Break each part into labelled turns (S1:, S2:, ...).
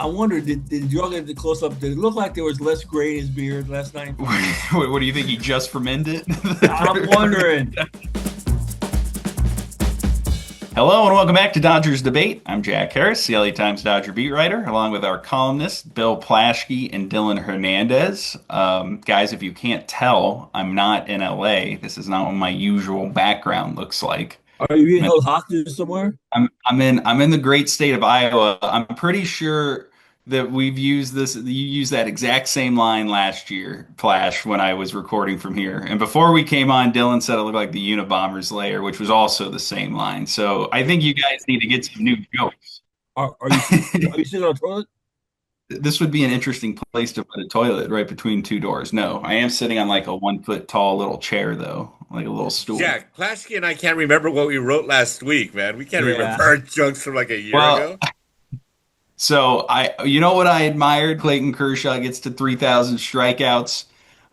S1: I wonder, did you all get the close up? Did it look like there was less gray in his beard last night?
S2: What do you think? He just fermented?
S1: I'm wondering.
S2: Hello and welcome back to Dodgers Debate. I'm Jack Harris, the LA Times Dodger beat writer, along with our columnists Bill Plaschke and Dylan Hernandez. Guys, if you can't tell, I'm not in LA. This is not what my usual background looks like.
S1: Are you being
S2: I'm in,
S1: held hostage somewhere?
S2: I'm in the great state of Iowa. I'm pretty sure that we've used this. You used that exact same line last year, Plash, when I was recording from here. And before we came on, Dylan said it looked like the Unabomber's lair, which was also the same line. So I think you guys need to get some new jokes.
S1: Are you sitting on a toilet?
S2: This would be an interesting place to put a toilet right between two doors. No, I am sitting on like a 1 foot tall little chair though, like a little stool.
S3: Jack, Plaschke and I can't remember what we wrote last week, man. We can't
S1: Yeah.
S3: remember our jokes from like a year
S2: Well,
S3: ago.
S2: so you know what I admired? Clayton Kershaw gets to 3,000 strikeouts.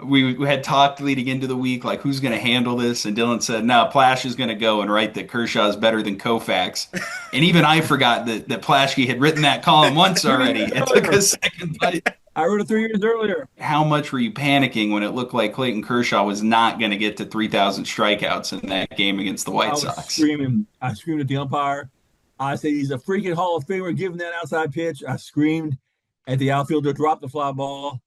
S2: We had talked leading into the week, like who's going to handle this, and Dylan said, "No, Plash is going to go and write that Kershaw is better than Koufax." And even I forgot that Plaschke had written that column once already. It took a second, but
S1: I wrote it 3 years earlier.
S2: how much were you panicking when it looked like Clayton Kershaw was not going to get to 3,000 strikeouts in that game against the
S1: I
S2: White
S1: was
S2: Sox?
S1: screaming. I screamed at the umpire. I said he's a freaking Hall of Famer giving that outside pitch. I screamed at the outfielder, drop the fly ball.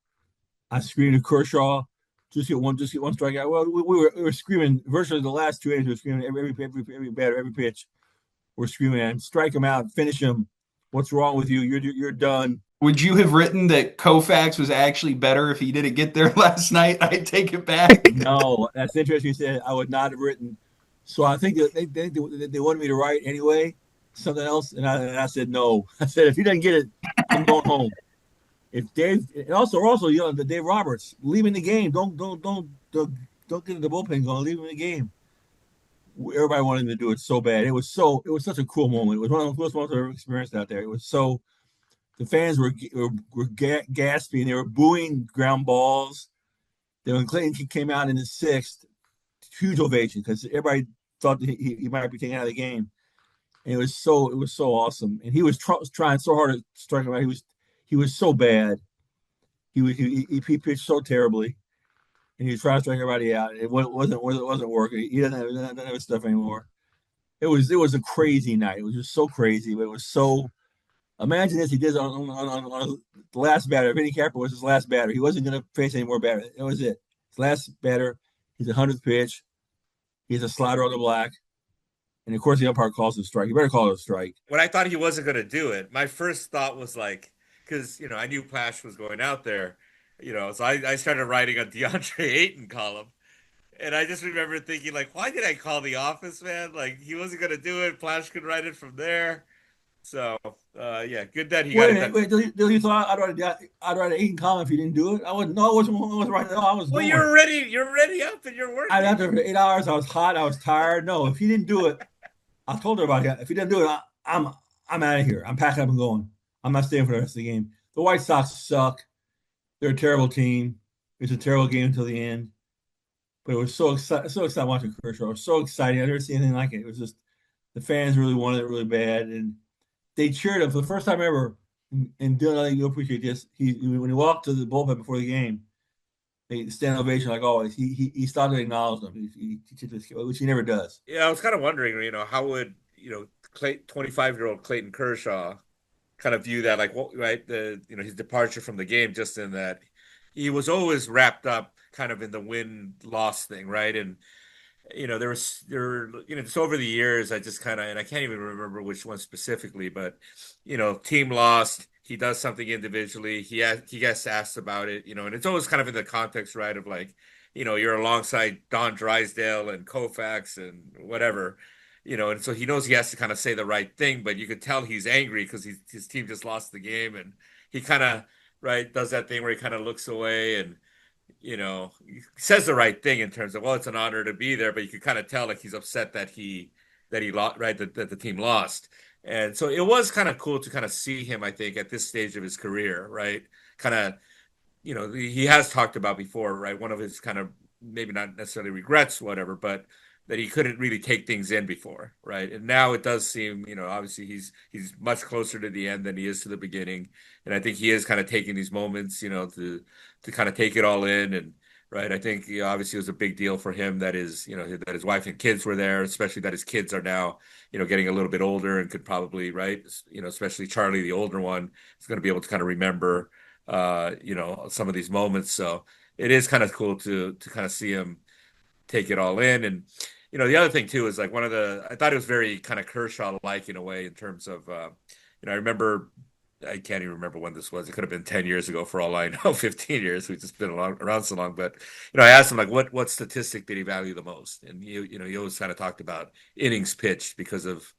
S1: I screamed at Kershaw, just get one strikeout. Well, we were screaming virtually the last 2 innings. We were screaming every batter, every pitch. We're screaming at him, strike him out, finish him. What's wrong with you? You're done.
S2: Would you have written that Koufax was actually better if he didn't get there last night? I take it back.
S1: No, that's interesting. You said I would not have written. So I think that they wanted me to write anyway, something else, and I said no. I said if he doesn't get it, I'm going home. If Dave, and also, the Dave Roberts, leave him in the game. Don't get in the bullpen going. Leave him in the game. Everybody wanted him to do it so bad. It was such a cool moment. It was one of the coolest moments I've ever experienced out there. It was so. The fans were gasping. They were booing ground balls. Then when Clayton came out in the sixth, huge ovation because everybody thought that he might be taken out of the game. And it was so awesome. And he was trying so hard to strike him out. He was so bad. He pitched so terribly, and he was trying to strike everybody out. It wasn't working. He doesn't have his stuff anymore. It was a crazy night. It was just so crazy, but it was so. Imagine this: he did on the last batter. Vinny Capra was his last batter. He wasn't going to face any more batter. That was it. His last batter. He's a 100th pitch. He's a slider on the black, and of course the umpire calls it a strike. You better call it a strike.
S3: When I thought he wasn't going to do it, my first thought was like, because, I knew Plash was going out there, so I started writing a DeAndre Ayton column. And I just remember thinking, like, why did I call the office, man? Like, he wasn't going to do it. Plash could write it from there. So, yeah, good that he got it.
S1: Wait, you thought I'd write an Ayton column if you didn't do it? I wasn't writing it. I was
S3: Well,
S1: going.
S3: you're ready up and you're working.
S1: I was out there for 8 hours. I was hot. I was tired. No, if he didn't do it, I told her about it. If he didn't do it, I'm out of here. I'm packing up and going. I'm not staying for the rest of the game. The White Sox suck. They're a terrible team. It's a terrible game until the end. But it was so exciting watching Kershaw. It was so exciting. I never seen anything like it. It was just the fans really wanted it really bad, and they cheered him for the first time ever. And Dylan, I think you'll appreciate this. When he walked to the bullpen before the game, they stand ovation like always. He stopped and acknowledged them, which he never does.
S3: Yeah, I was kind of wondering, how would, 25-year-old Clayton Kershaw kind of view that, like, what, right, his departure from the game, just in that he was always wrapped up kind of in the win-loss thing, right? And, just over the years, I just kind of, and I can't even remember which one specifically, but, team lost, he does something individually, he gets asked about it, and it's always kind of in the context, right, of like, you're alongside Don Drysdale and Koufax and whatever, and so he knows he has to kind of say the right thing, but you could tell he's angry because his team just lost the game, and he kind of, right, does that thing where he kind of looks away and, he says the right thing in terms of, well, it's an honor to be there, but you could kind of tell like he's upset that he lost, right, that the team lost. And so it was kind of cool to kind of see him, I think, at this stage of his career, right, kind of, he has talked about before, right, one of his kind of maybe not necessarily regrets, whatever, but that he couldn't really take things in before, right? And now it does seem, obviously he's much closer to the end than he is to the beginning, and I think he is kind of taking these moments, to kind of take it all in. And right, I think obviously it was a big deal for him that that his wife and kids were there, especially that his kids are now getting a little bit older and could probably, right, especially Charlie, the older one, is going to be able to kind of remember some of these moments. So it is kind of cool to kind of see him take it all in. And the other thing too is like I thought it was very kind of Kershaw like in a way in terms of I remember, I can't even remember when this was. It could have been 10 years ago for all I know, 15 years. We've just been around so long. But I asked him like what statistic did he value the most? And he always kind of talked about innings pitched because of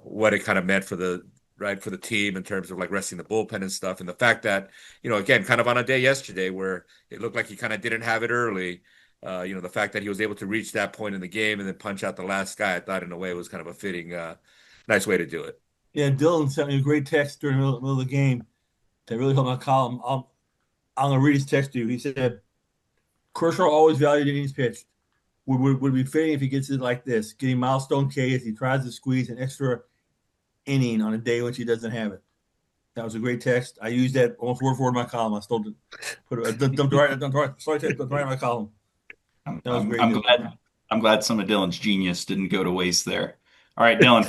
S3: what it kind of meant for the right for the team in terms of like resting the bullpen and stuff. And the fact that again, kind of on a day yesterday where it looked like he kind of didn't have it early. The fact that he was able to reach that point in the game and then punch out the last guy, I thought in a way was kind of a fitting, nice way to do it.
S1: Yeah, Dylan sent me a great text during the middle of the game that really helped my column. I'm gonna read his text to you. He said, Kershaw always valued innings pitched. Would be fitting if he gets it like this, getting milestone K as he tries to squeeze an extra inning on a day when she doesn't have it. That was a great text. I used that almost word for word in my column. I stole it, dumped right in my column. That was great.
S2: I'm glad some of Dylan's genius didn't go to waste there. All right, Dylan,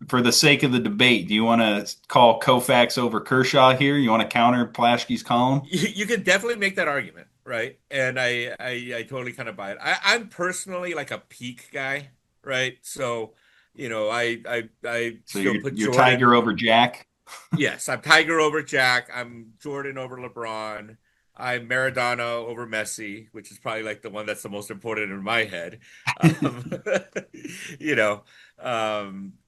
S2: for the sake of the debate, do you want to call Koufax over Kershaw here? You want to counter Plaschke's column?
S3: You can definitely make that argument, right? And I totally kind of buy it. I'm personally like a peak guy, right? So, I
S2: So
S3: still put
S2: you're
S3: Jordan.
S2: Tiger over Jack?
S3: Yes, I'm Tiger over Jack. I'm Jordan over LeBron. I'm Maradona over Messi, which is probably like the one that's the most important in my head. Um, you know,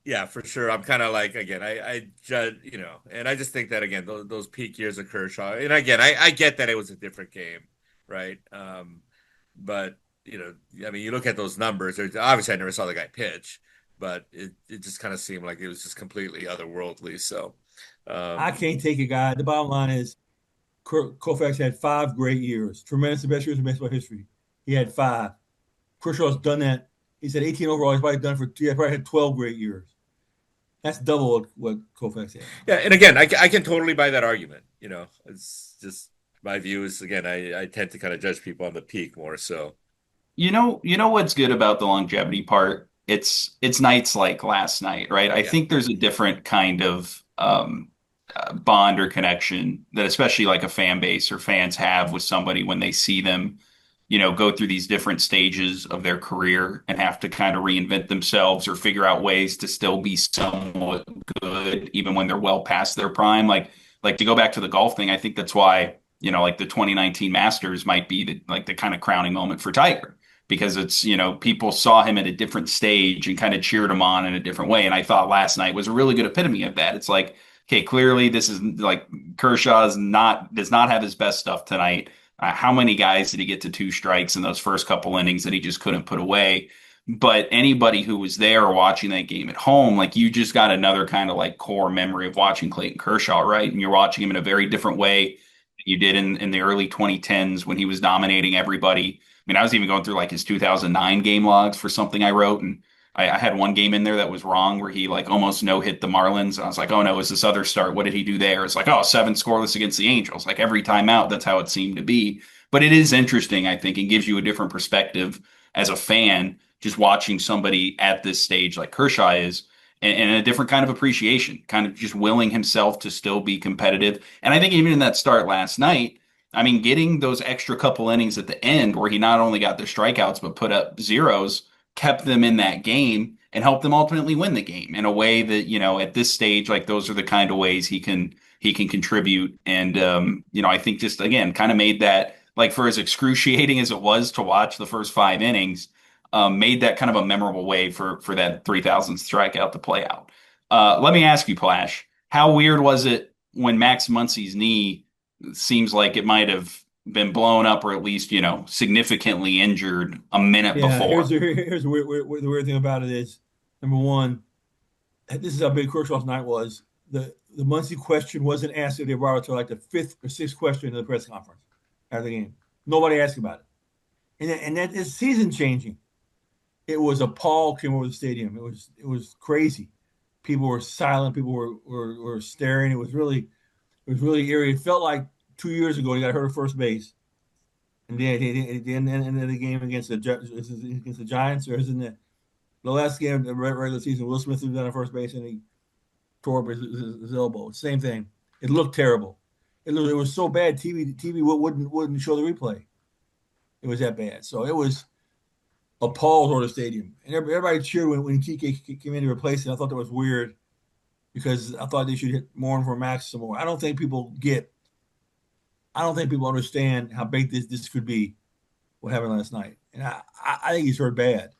S3: yeah, for sure. I'm kind of like, again, I judge, and I just think that, again, those peak years of Kershaw, and again, I get that it was a different game, right? But, I mean, you look at those numbers, obviously I never saw the guy pitch, but it just kind of seemed like it was just completely otherworldly. So,
S1: I can't take it, guy. The bottom line is Koufax had 5 great years, tremendous, the best years in baseball history. He had 5. Kershaw's done that. He said 18 overall. He's probably done he probably had 12 great years. That's double what Koufax had.
S3: Yeah, and again, I can totally buy that argument. It's just my view is, again, I tend to kind of judge people on the peak more so.
S2: You know what's good about the longevity part? It's nights like last night, right? I
S3: Yeah.
S2: think there's a different kind of bond or connection that especially like a fan base or fans have with somebody when they see them, go through these different stages of their career and have to kind of reinvent themselves or figure out ways to still be somewhat good even when they're well past their prime. Like to go back to the golf thing, I think that's why, like the 2019 Masters might be the kind of crowning moment for Tiger because it's, people saw him at a different stage and kind of cheered him on in a different way. And I thought last night was a really good epitome of that. It's like, okay, clearly this is like Kershaw does not have his best stuff tonight. How many guys did he get to 2 strikes in those first couple innings that he just couldn't put away? But anybody who was there watching that game at home, like you just got another kind of like core memory of watching Clayton Kershaw, right? And you're watching him in a very different way than you did in the early 2010s when he was dominating everybody. I mean, I was even going through like his 2009 game logs for something I wrote, and I had one game in there that was wrong where he like almost no hit the Marlins. I was like, oh no, is this other start? What did he do there? It's like, oh, 7 scoreless against the Angels. Like every time out, that's how it seemed to be. But it is interesting, I think, and gives you a different perspective as a fan, just watching somebody at this stage like Kershaw is, and a different kind of appreciation, kind of just willing himself to still be competitive. And I think even in that start last night, I mean, getting those extra couple innings at the end where he not only got the strikeouts, but put up zeros kept them in that game and helped them ultimately win the game in a way that, at this stage, like those are the kind of ways he can contribute. And, I think just, again, kind of made that, like for as excruciating as it was to watch the first 5 innings, made that kind of a memorable way for that 3,000th strikeout to play out. Let me ask you, Plash, how weird was it when Max Muncy's knee seems like it might have been blown up or at least, significantly injured a minute before?
S1: Here's the weird thing about it is, number one, this is how big Kershaw's night was. The Muncy question wasn't asked if they brought it to like the 5th or 6th question in the press conference after the game. Nobody asked about it. And that is season changing. it was a pall came over the stadium. It was crazy. People were silent. People were staring. It was really eerie. It felt like 2 years ago he got hurt at first base, and then at the end of the game against the Giants, or is in the last game of the regular season, Will Smith was on first base and he tore up his elbow. Same thing. It looked terrible. It was so bad. TV wouldn't show the replay. It was that bad. So it was appalled over the stadium, and everybody cheered when Kike came in to replace it. I thought that was weird because I thought they should hit more for Max some more. I don't think people understand how big this could be. What happened last night, and I think he's hurt bad.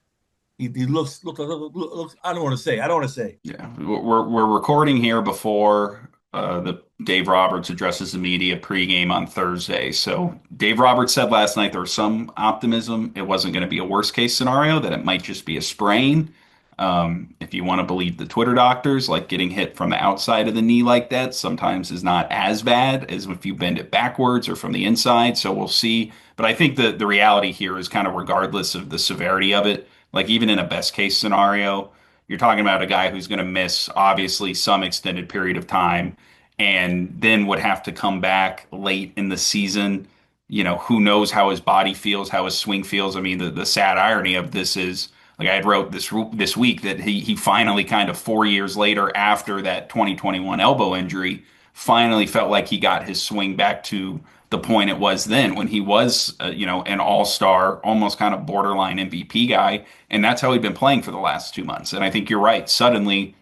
S1: He looks. I don't want to say. I don't want to say.
S2: Yeah, we're recording here before the Dave Roberts addresses the media pregame on Thursday. So Dave Roberts said last night there was some optimism. It wasn't going to be a worst case scenario, that it might just be a sprain. If you want to believe the Twitter doctors, like getting hit from the outside of the knee like that sometimes is not as bad as if you bend it backwards or from the inside. So we'll see. But I think the reality here is kind of regardless of the severity of it, like even in a best case scenario, you're talking about a guy who's going to miss obviously some extended period of time and then would have to come back late in the season. Who knows how his body feels, how his swing feels. I mean, the sad irony of this is, like I had wrote this week, that he finally kind of 4 years later after that 2021 elbow injury finally felt like he got his swing back to the point it was then when he was an all-star, almost kind of borderline MVP guy, and that's how he'd been playing for the last 2 months. And I think you're right. Suddenly,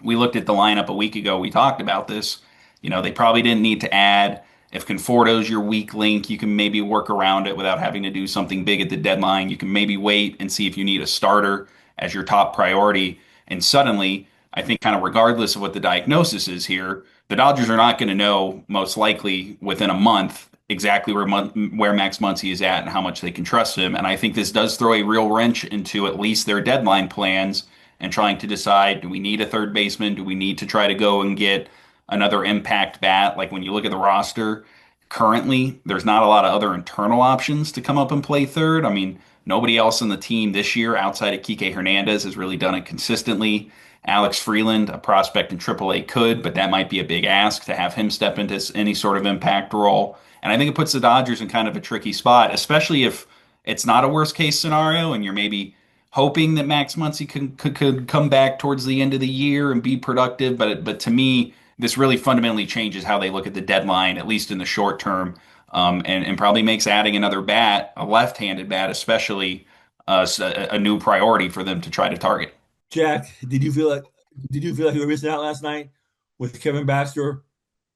S2: we looked at the lineup a week ago. We talked about this. They probably didn't need to add. If Conforto's your weak link, you can maybe work around it without having to do something big at the deadline. You can maybe wait and see if you need a starter as your top priority. And suddenly, I think kind of regardless of what the diagnosis is here, the Dodgers are not going to know most likely within a month exactly where Max Muncy is at and how much they can trust him. And I think this does throw a real wrench into at least their deadline plans and trying to decide, do we need a third baseman? Do we need to try to go and get another impact bat? Like when you look at the roster currently, there's not a lot of other internal options to come up and play third. I mean, nobody else on the team this year outside of Kike Hernandez has really done it consistently. Alex Freeland, a prospect in AAA, could, but that might be a big ask to have him step into any sort of impact role. And I think it puts the Dodgers in kind of a tricky spot, especially if it's not a worst case scenario and you're maybe hoping that Max Muncy could come back towards the end of the year and be productive. But to me, this really fundamentally changes how they look at the deadline, at least in the short term, and probably makes adding another bat, a left-handed bat especially, a new priority for them to try to target.
S1: Jack, did you feel like you were missing out last night with Kevin Baxter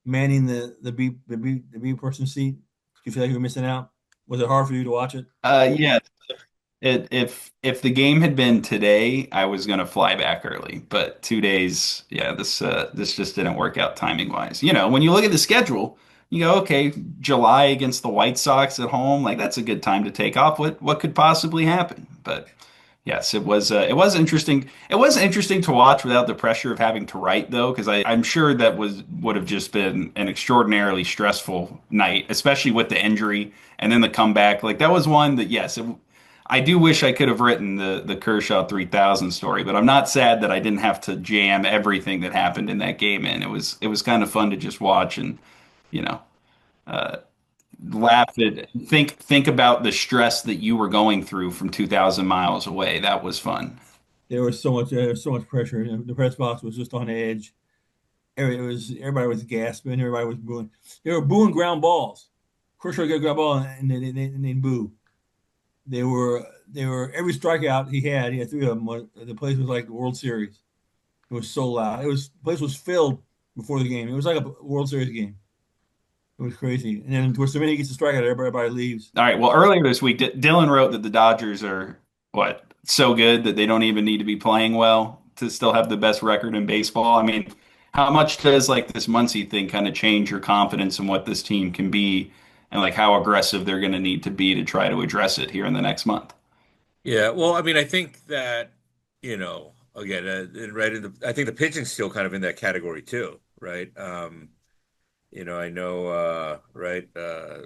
S1: manning the B person seat? Did you feel like you were missing out? Was it hard for you to watch it?
S2: Yeah, if the game had been today, I was gonna fly back early. But 2 days, yeah, this just didn't work out timing wise. When you look at the schedule, you go, okay, July against the White Sox at home, like that's a good time to take off. What could possibly happen? But yes, it was interesting. It was interesting to watch without the pressure of having to write though, because I'm sure that would have just been an extraordinarily stressful night, especially with the injury and then the comeback. Like that was one that yes, I do wish I could have written the Kershaw 3000 story, but I'm not sad that I didn't have to jam everything that happened in that game in. It was kind of fun to just watch and you know uh, laugh at think about the stress that you were going through from 2,000 miles away. That was fun.
S1: There was so much pressure. The press box was just on edge. Everybody was gasping. Everybody was booing. They were booing ground balls. Kershaw got a ground ball and they boo. They were every strikeout he had three of them. The place was like the World Series. It was so loud. The place was filled before the game. It was like a World Series game. It was crazy. And then towards the minute he gets a strikeout, everybody leaves.
S2: All right. Well, earlier this week, Dylan wrote that the Dodgers are what so good that they don't even need to be playing well to still have the best record in baseball. I mean, how much does like this Muncie thing kind of change your confidence in what this team can be and like how aggressive they're going to need to be to try to address it here in the next month?
S3: Yeah, well, I mean, I think that, again, right I think the pitching's still kind of in that category too, right? I know, right,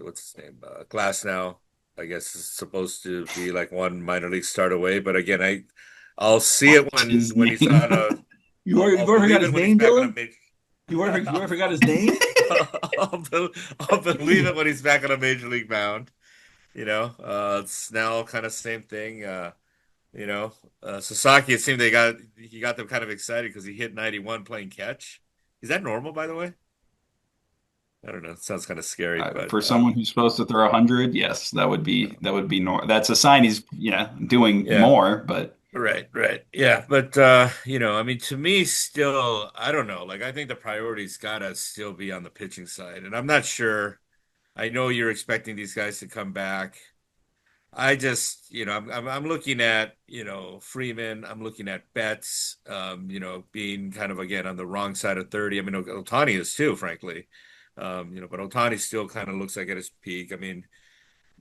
S3: what's his name? Glass now. I guess is supposed to be like one minor league start away. But again, I'll see it
S2: What's his
S3: when he's
S2: name?
S3: on a.
S1: You've
S3: I'll
S1: already
S3: believe
S1: forgot
S3: it
S1: his
S3: when he's
S1: name,
S3: back on a
S1: Dylan?
S3: major.
S1: You already forgot his name?
S3: I'll believe it when he's back on a major league mound. It's now kind of same thing. You know, Sasaki. It seemed he got them kind of excited because he hit 91 playing catch. Is that normal, by the way? I don't know. It sounds kind of scary, but
S2: For someone who's supposed to throw 100, yes, that would be That's a sign he's doing
S3: yeah.
S2: more, but
S3: Right, right. Yeah, but I mean to me still, I don't know. Like I think the priority's gotta still be on the pitching side. And I'm not sure. I know you're expecting these guys to come back. I just, I'm looking at, Freeman, I'm looking at Betts, being kind of again on the wrong side of 30. I mean, Ohtani is too, frankly. But Ohtani still kind of looks like at his peak. I mean,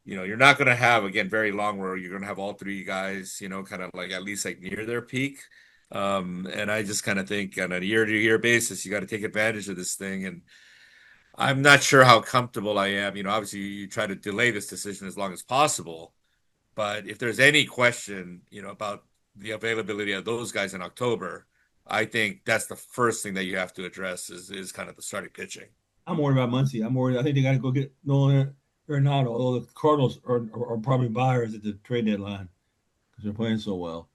S3: you're not going to have again very long where you're going to have all three guys, kind of like at least like near their peak. And I just kind of think on a year-to-year basis, you got to take advantage of this thing. And I'm not sure how comfortable I am. Obviously you try to delay this decision as long as possible. But if there's any question, about the availability of those guys in October, I think that's the first thing that you have to address is kind of the starting pitching.
S1: I'm worried about Muncy. I'm worried. I think they got to go get Nolan Arenado, although the Cardinals are probably buyers at the trade deadline because they're playing so well.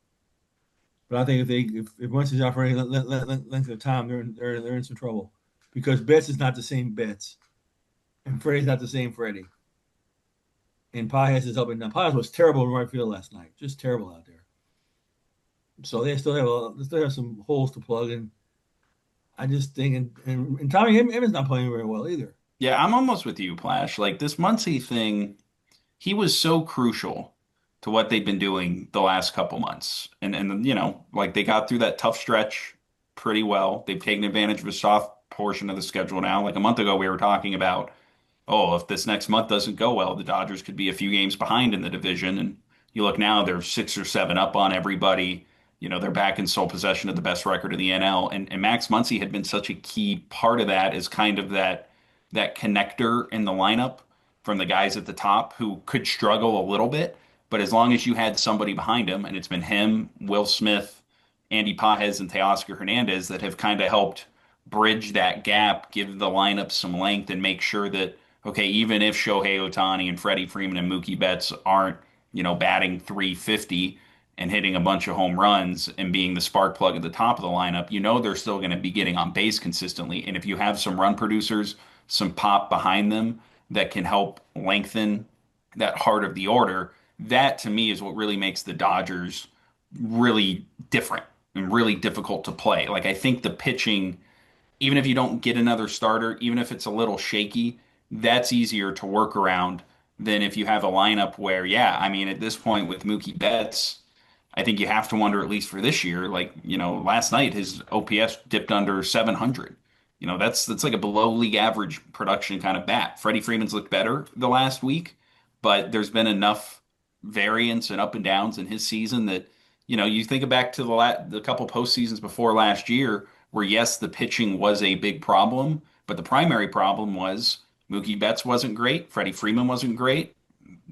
S1: But I think if Muncy's out for any length of time, they're in some trouble because Betts is not the same Betts, and Freddie's not the same Freddie. And Paez is helping now. Paez was terrible in right field last night, just terrible out there. So they still have some holes to plug, and I just think and Tommy Evans not playing very well either.
S2: yeah, I'm almost with you, Plash. Like this Muncy thing, he was so crucial to what they've been doing the last couple months. And like they got through that tough stretch pretty well. They've taken advantage of a soft portion of the schedule now. Like a month ago we were talking about, oh, if this next month doesn't go well, the Dodgers could be a few games behind in the division. And you look now, they're 6 or 7 up on everybody. They're back in sole possession of the best record of the NL. And Max Muncy had been such a key part of that as kind of that connector in the lineup from the guys at the top who could struggle a little bit. But as long as you had somebody behind him, and it's been him, Will Smith, Andy Pajes, and Teoscar Hernandez that have kind of helped bridge that gap, give the lineup some length, and make sure that okay, even if Shohei Ohtani and Freddie Freeman and Mookie Betts aren't, batting 350 and hitting a bunch of home runs and being the spark plug at the top of the lineup, they're still going to be getting on base consistently. And if you have some run producers, some pop behind them that can help lengthen that heart of the order, that to me is what really makes the Dodgers really different and really difficult to play. Like I think the pitching even if you don't get another starter, even if it's a little shaky, that's easier to work around than if you have a lineup where, yeah, I mean, at this point with Mookie Betts, I think you have to wonder, at least for this year, like, last night his OPS dipped under 700. That's like a below league average production kind of bat. Freddie Freeman's looked better the last week, but there's been enough variance and up and downs in his season that, you think back to the couple postseasons before last year where, yes, the pitching was a big problem, but the primary problem was Mookie Betts wasn't great, Freddie Freeman wasn't great,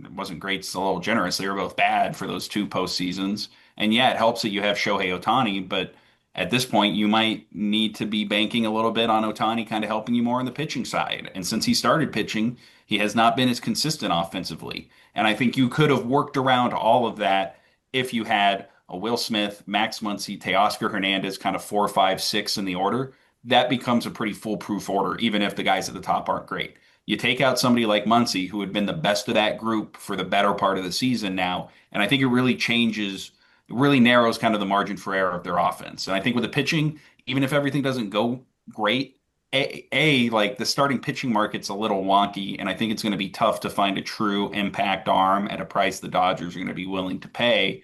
S2: it wasn't great. It's a little generous. They were both bad for those two postseasons. And yeah, it helps that you have Shohei Ohtani, but at this point, you might need to be banking a little bit on Ohtani kind of helping you more on the pitching side. And since he started pitching, he has not been as consistent offensively. And I think you could have worked around all of that if you had a Will Smith, Max Muncy, Teoscar Hernandez, kind of 4, 5, 6 in the order. That becomes a pretty foolproof order, even if the guys at the top aren't great. You take out somebody like Muncy, who had been the best of that group for the better part of the season now, and I think it really changes, it really narrows kind of the margin for error of their offense. And I think with the pitching, even if everything doesn't go great, like the starting pitching market's a little wonky, and I think it's going to be tough to find a true impact arm at a price the Dodgers are going to be willing to pay.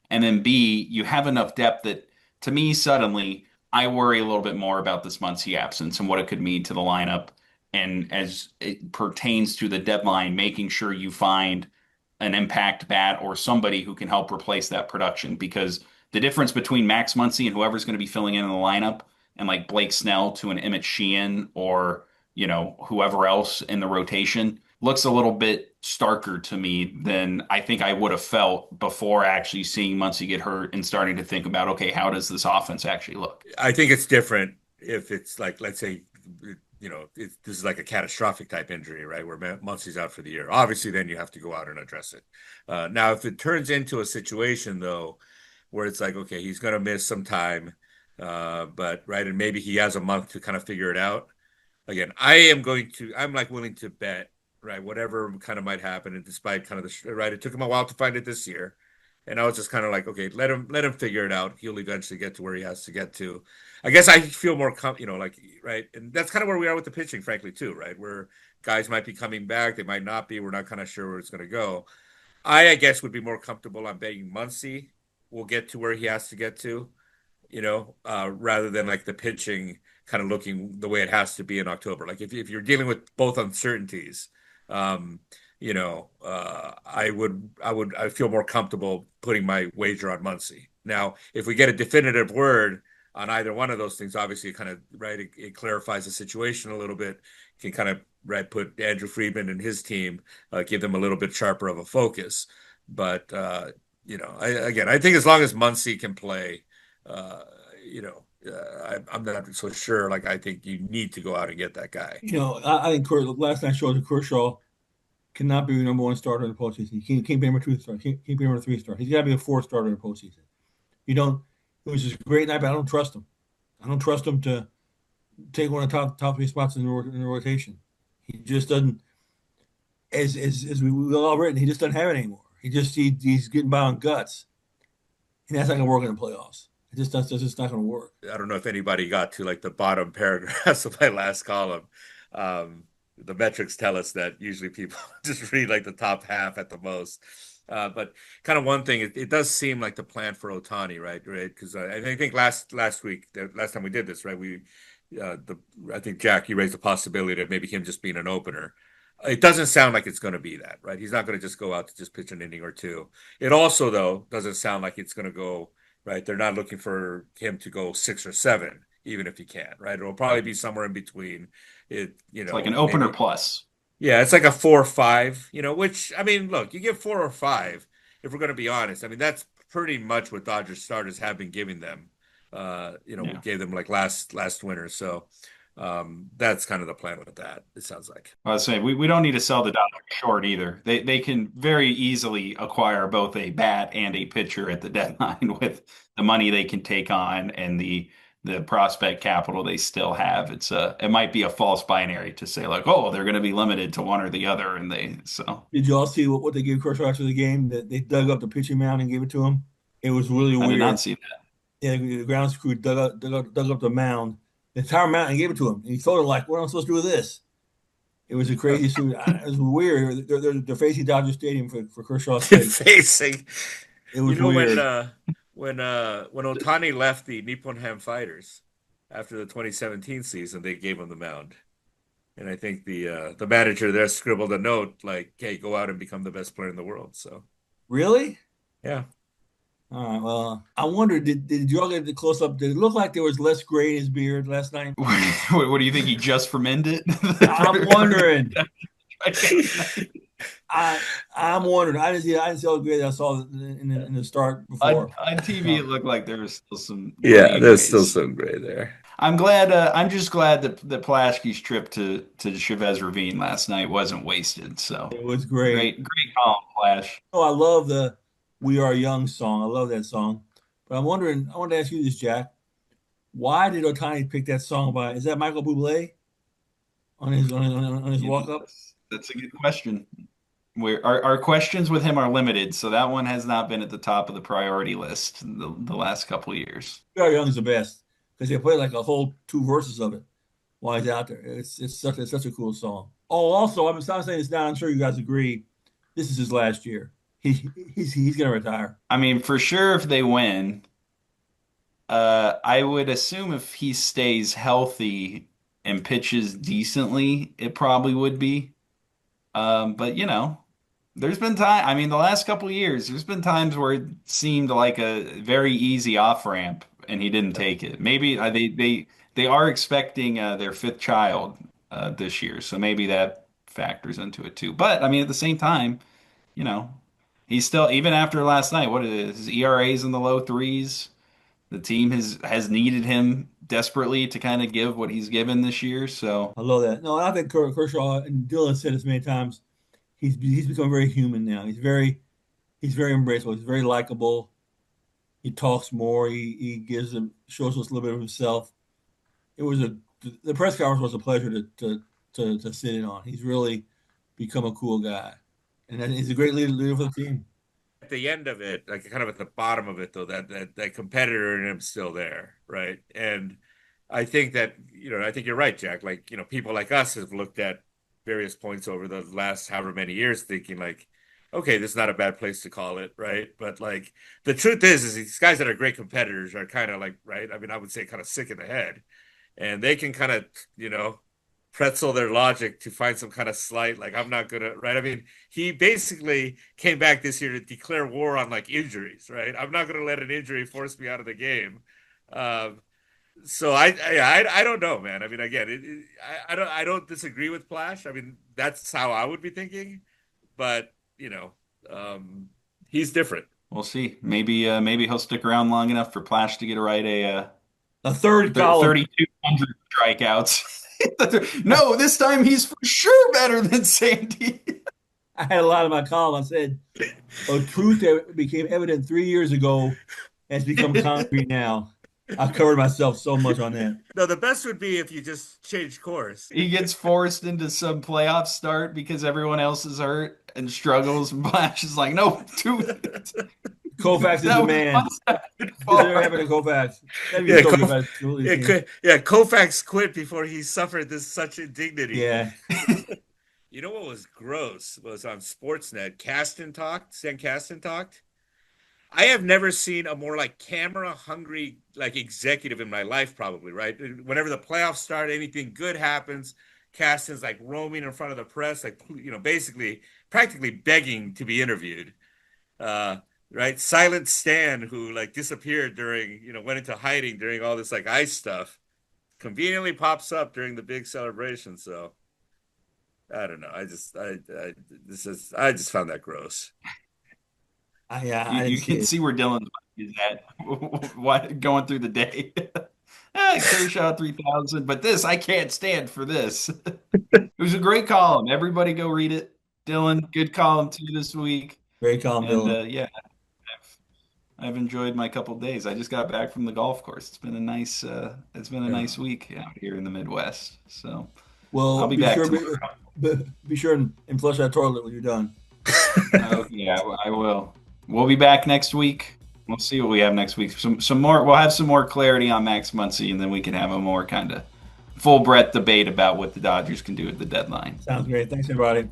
S2: And then B, you have enough depth that to me, suddenly, I worry a little bit more about this Muncy absence and what it could mean to the lineup. And as it pertains to the deadline, making sure you find an impact bat or somebody who can help replace that production. Because the difference between Max Muncy and whoever's going to be filling in the lineup and like Blake Snell to an Emmett Sheehan or, whoever else in the rotation, looks a little bit starker to me than I think I would have felt before actually seeing Muncy get hurt and starting to think about, okay, how does this offense actually look?
S3: I think it's different if it's like, let's say, this is like a catastrophic type injury, right? Where Muncie's out for the year. Obviously, then you have to go out and address it. Now, if it turns into a situation though, where it's like, okay, he's going to miss some time, but right, and maybe he has a month to kind of figure it out. Again, I'm like willing to bet, right, whatever kind of might happen, and despite kind of right, it took him a while to find it this year. And I was just kind of like, okay, let him figure it out. He'll eventually get to where he has to get to. I guess I feel more like right, and that's kind of where we are with the pitching, frankly, too, right? Where guys might be coming back, they might not be. We're not kind of sure where it's going to go. I guess would be more comfortable on betting Muncy will get to where he has to get to, rather than like the pitching kind of looking the way it has to be in October. Like if you're dealing with both uncertainties, um, I feel more comfortable putting my wager on Muncy. Now, if we get a definitive word on either one of those things, obviously it kind of right it clarifies the situation a little bit. Can kind of right put Andrew Friedman and his team, give them a little bit sharper of a focus. But I think as long as Muncy can play, uh, I'm not so sure. Like I think you need to go out and get that guy.
S1: I think last night showed that Kershaw cannot be the number one starter in the postseason. He can't be number two star. Can't be number three star. He's got to be a four starter in the postseason. You don't. It was just a great night, but I don't trust him. I don't trust him to take one of the top three spots in the rotation. He just doesn't. As we all written, he just doesn't have it anymore. He's getting by on guts, and that's not going to work in the playoffs. That's just not going to work.
S3: I don't know if anybody got to like the bottom paragraphs of my last column. The metrics tell us that usually people just read like the top half at the most. But kind of one thing, it does seem like the plan for Otani, right? Right? Because I think last week, the last time we did this, right? I think Jack, you raised the possibility of maybe him just being an opener. It doesn't sound like it's going to be that, right? He's not going to just go out to just pitch an inning or two. It also, though, doesn't sound like it's going to go right. They're not looking for him to go 6 or 7, even if he can, right? It'll probably be somewhere in between.
S2: It's like an opener
S3: Maybe,
S2: plus.
S3: yeah, it's like a 4 or 5, which I mean, look, you give 4 or 5, if we're going to be honest. I mean, that's pretty much what Dodgers starters have been giving them. We
S2: Yeah.
S3: gave them like last winter. So that's kind of the plan with that, it sounds like.
S2: I was saying we don't need to sell the Dodgers short either. They can very easily acquire both a bat and a pitcher at the deadline with the money they can take on and the prospect capital they still have. It might be a false binary to say like, oh, they're going to be limited to one or the other, and they so
S1: Did you all see what they gave Kershaw after the game? That they dug up the pitching mound and gave it to him. It was really
S2: I did not
S1: weird.
S2: see that.
S1: Yeah, the grounds crew dug up the mound, the entire mound, and gave it to him. And he told him like, "What am I supposed to do with this?" It was a crazy suit. It was weird. They're facing Dodger Stadium for Kershaw's sake.
S3: Facing,
S1: It was weird.
S3: when Otani left the Nippon Ham Fighters after the 2017 season, they gave him the mound. And I think the manager there scribbled a note like, "Hey, go out and become the best player in the world." So
S1: Really?
S3: yeah,
S1: All right. Well, I wonder, did you all get the close up? Did it look like there was less gray in his beard last night?
S2: What do you think he just fermented?
S1: I'm wondering. I I'm wondering. I didn't see all the gray that I saw in the start
S2: On,
S1: before.
S2: on TV, it looked like there was still some
S3: yeah,
S2: gray
S3: there's still
S2: grays.
S3: some gray there.
S2: I'm glad. I'm just glad that Plaschke's trip to Chavez Ravine last night wasn't wasted. So
S1: It was great.
S2: great column, Plash.
S1: Oh, I love the "We Are Young" song. I love that song. But I'm wondering. I want to ask you this, Jack. Why did Otani pick that song by? Is that Michael Bublé on his walk up?
S2: That's a good question. Our questions with him are limited, so that one has not been at the top of the priority list the last couple of years.
S1: "We Are Young" is the best because they play like a whole two verses of it while he's out there. It's such a cool song. Oh, also, I'm saying this now. I'm sure you guys agree. This is his last year. He's gonna retire.
S2: I mean, for sure, if they win, I would assume if he stays healthy and pitches decently, it probably would be. But there's been time. I mean, the last couple of years, there's been times where it seemed like a very easy off ramp, and he didn't take it. Maybe they are expecting their fifth child this year, so maybe that factors into it too. But I mean, at the same time, you know, he's still, even after last night, what it is, his ERA's in the low threes. The team has needed him desperately to kind of give what he's given this year. So
S1: I love that. No, I think Kershaw, and Dylan said this many times, he's become very human now. He's very embraceable. He's very likable. He talks more. He shows us a little bit of himself. It was the press conference was a pleasure to sit in on. He's really become a cool guy, and he's a great leader for the team.
S3: At the end of it, like kind of at the bottom of it, though, that competitor in him's still there, right? And I think that, I think you're right, Jack. Like, people like us have looked at various points over the last however many years, thinking like, okay, this is not a bad place to call it, right? But like the truth is these guys that are great competitors are kind of like, right? I mean, I would say kind of sick in the head, and they can kind of, pretzel their logic to find some kind of slight, like, I'm not gonna, right? I mean, he basically came back this year to declare war on like injuries, right? I'm not gonna let an injury force me out of the game. So I don't know, man. I mean, again, I don't disagree with Plasch. I mean, that's how I would be thinking, but he's different.
S2: we'll see. Maybe he'll stick around long enough for Plasch to get to write
S1: A third column.
S2: 3,200 strikeouts. No, this time he's for sure better than Sandy.
S1: I had a lot of my column. I said, a truth that became evident 3 years ago has become concrete now. I covered myself so much on that.
S3: No, the best would be if you just change course.
S2: He gets forced into some playoff start because everyone else is hurt and struggles. And Plasch is like, no, dude.
S1: Koufax is the man. They're having a Koufax.
S3: Koufax quit before he suffered such indignity.
S1: Yeah.
S3: You know what was gross was on Sportsnet. Stan Kasten talked. I have never seen a more like camera hungry like executive in my life, probably, right? Whenever the playoffs start, anything good happens, Kasten's like roaming in front of the press, like, basically practically begging to be interviewed. Right? Silent Stan, who like disappeared during, went into hiding during all this like ice stuff, conveniently pops up during the big celebration. So I don't know. I just found that gross.
S2: You can see where Dylan's is at going through the day. Kershaw 3,000, but this, I can't stand for this. It was a great column. Everybody go read it. Dylan, good column too this week.
S1: Great column, Dylan.
S2: Yeah. I've enjoyed my couple days. I just got back from the golf course. It's been a nice nice week out here in the Midwest. So I'll be back tomorrow.
S1: Be sure and flush that toilet when you're done.
S2: Yeah, I will. We'll be back next week. We'll see what we have next week. Some more. We'll have some more clarity on Max Muncy, and then we can have a more kind of full breadth debate about what the Dodgers can do at the deadline.
S1: Sounds great. Thanks, everybody.